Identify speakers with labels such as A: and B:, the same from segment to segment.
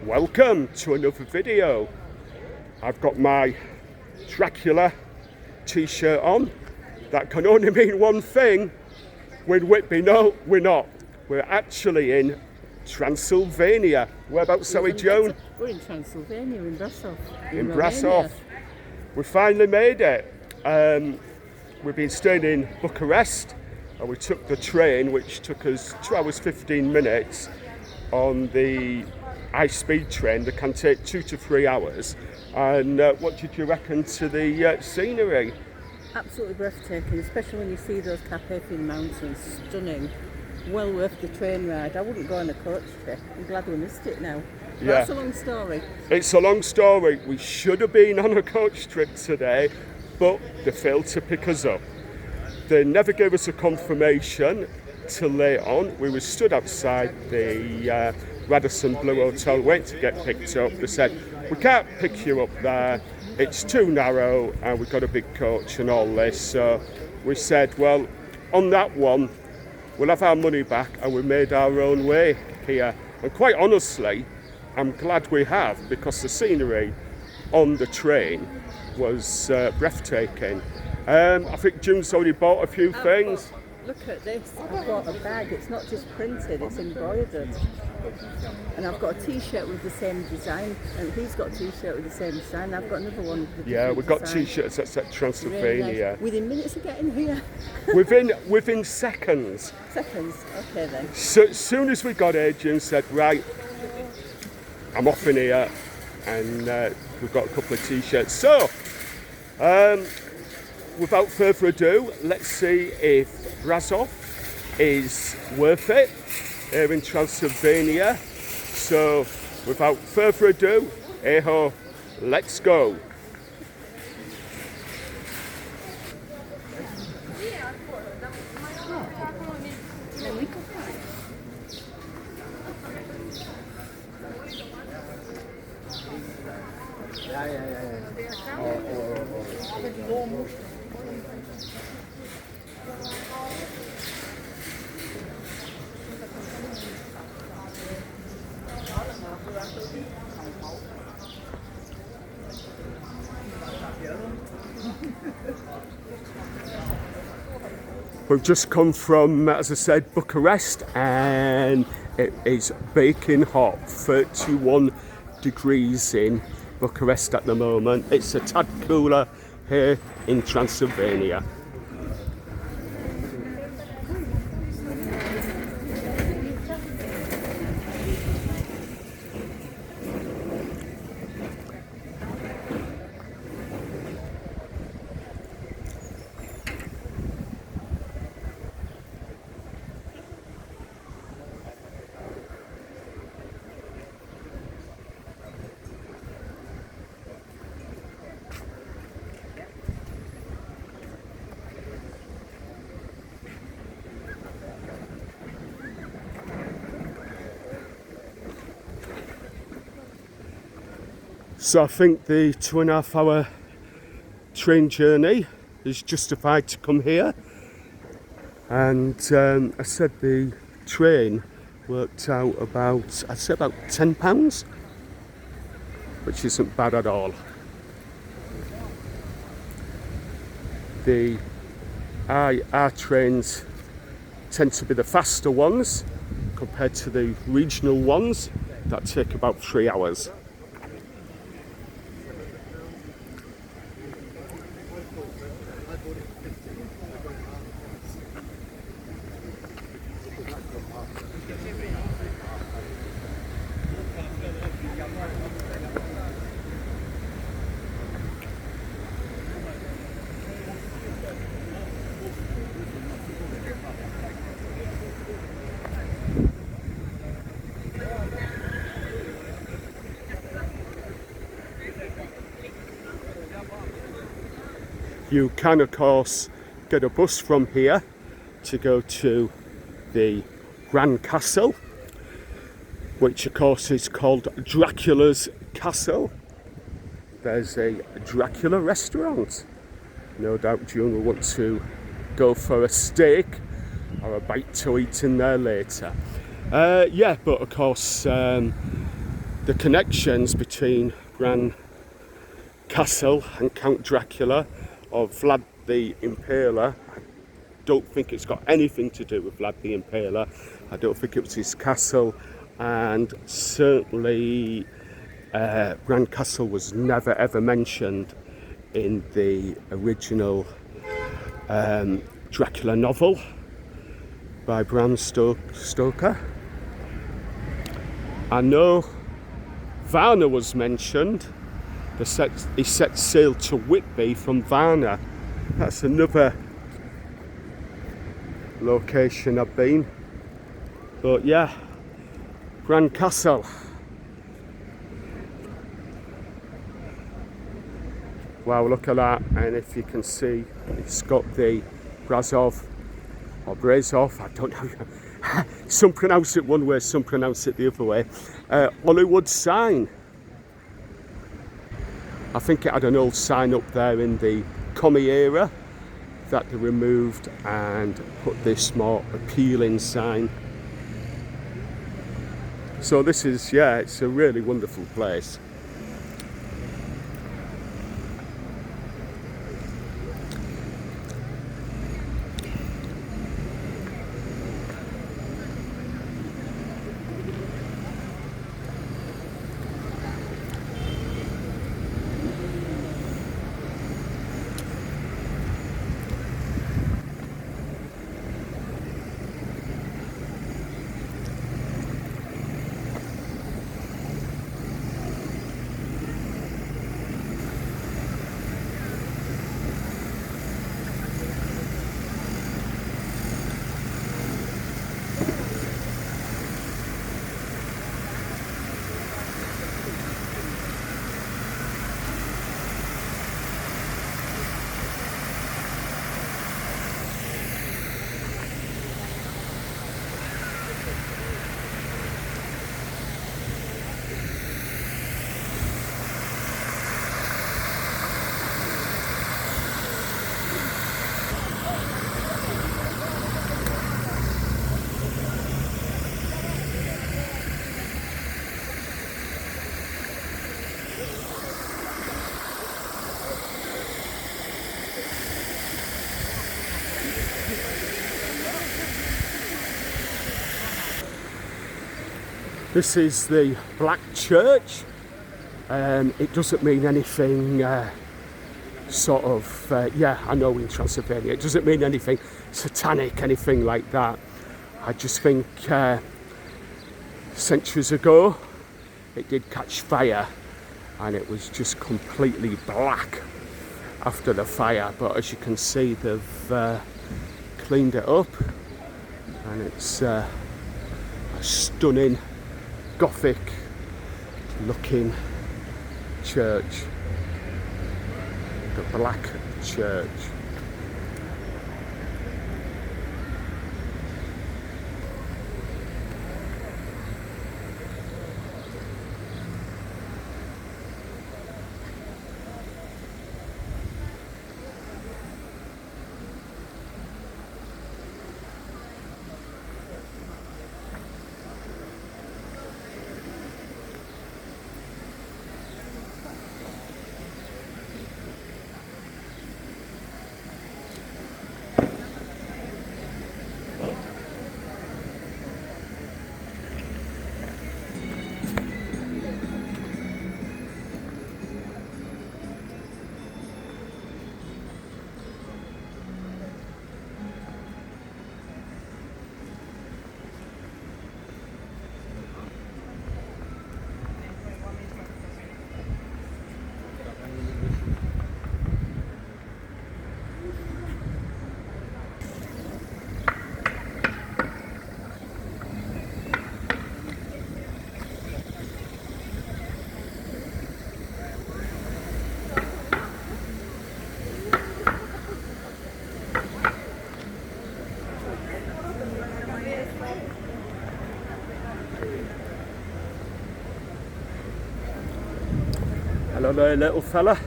A: Welcome to another video. I've got my Dracula t-shirt on. That can only mean one thing. We're Whitby. No, we're not. We're actually in Transylvania. Whereabouts, Zoe Joan?
B: We're in Transylvania, in Brasov.
A: In Brasov. We finally made it. We've been staying in Bucharest and we took the train, which took us 2 hours 15 minutes on the high-speed train that can take 2 to 3 hours. And what did you reckon to the scenery?
B: Absolutely breathtaking, especially when you see those Carpathian mountains. Stunning. Well worth the train ride. I wouldn't go on a coach trip. I'm glad we missed it now. But
A: Yeah.
B: That's a long story.
A: It's a long story. We should have been on a coach trip today, but they failed to pick us up. They never gave us a confirmation till later on. We were stood outside the Radisson Blue Hotel waiting to get picked up. They said, we can't pick you up there, it's too narrow and we've got a big coach and all this. So we said, well, on that one, we'll have our money back, and we made our own way here. And quite honestly, I'm glad we have, because the scenery on the train was breathtaking. I think June's already bought a few things.
B: Look at this. I've got a bag. It's not just printed, it's embroidered. And I've got a t-shirt with the same design, and he's got a t-shirt with the same design. I've got another one with
A: Yeah, we've got
B: design.
A: t-shirts at Transylvania.
B: Really nice. Within minutes of getting here.
A: within seconds.
B: Seconds. Okay then.
A: So as soon as we got here, June said, right, I'm off in here, and we've got a couple of t-shirts. So, without further ado, let's see if Brasov is worth it here in Transylvania. So, without further ado, hey-ho, let's go. We've just come from, as I said, Bucharest, and it is baking hot, 31 degrees in Bucharest at the moment. It's a tad cooler here in Transylvania. So I think the 2.5 hour train journey is justified to come here. And I said the train worked out about, I'd say about £10, which isn't bad at all. Our trains tend to be the faster ones compared to the regional ones that take about 3 hours. You can, of course, get a bus from here to go to the Grand Castle, which of course is called Dracula's Castle. There's a Dracula restaurant. No doubt June will want to go for a steak or a bite to eat in there later. Yeah, but of course the connections between Bran Castle and Count Dracula or Vlad the Impaler. I don't think it's got anything to do with Vlad the Impaler. I don't think it was his castle, and certainly Bran Castle was never ever mentioned in the original Dracula novel by Bram Stoker. I know Varna was mentioned. He set sail to Whitby from Varna. That's another location I've been. But yeah, Bran Castle. Wow, look at that. And if you can see, it's got the Brasov or Brasov, I don't know. Some pronounce it one way, some pronounce it the other way. Hollywood sign. I think it had an old sign up there in the commie era that they removed and put this more appealing sign. So this is, yeah, it's a really wonderful place. This is the Black Church. It doesn't mean anything yeah, I know in Transylvania, it doesn't mean anything satanic, anything like that. I just think centuries ago it did catch fire and it was just completely black after the fire, but as you can see they've cleaned it up and it's a stunning Gothic looking church, the Black Church. Hello there, little fella.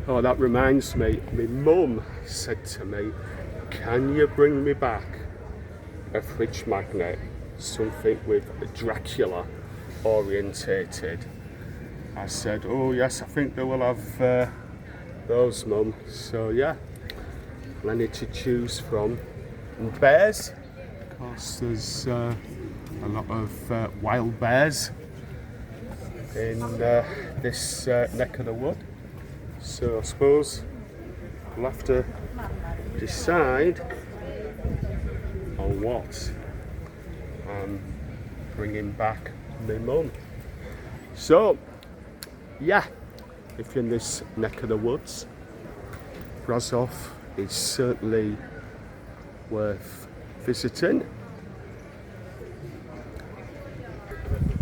A: Oh, that reminds me, my mum said to me, can you bring me back a fridge magnet, something with Dracula orientated? I said, oh yes, I think they will have those, Mum. So yeah, plenty to choose from. And bears, of course, there's a lot of wild bears in this neck of the wood. So I suppose we'll have to decide on what I'm bringing back my mum. So yeah, if you're in this neck of the woods, Brasov is certainly worth visiting.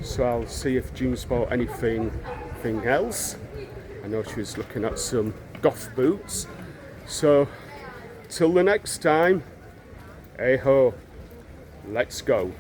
A: So I'll see if June's bought anything else. I know she was looking at some goth boots. So till the next time, hey ho, let's go.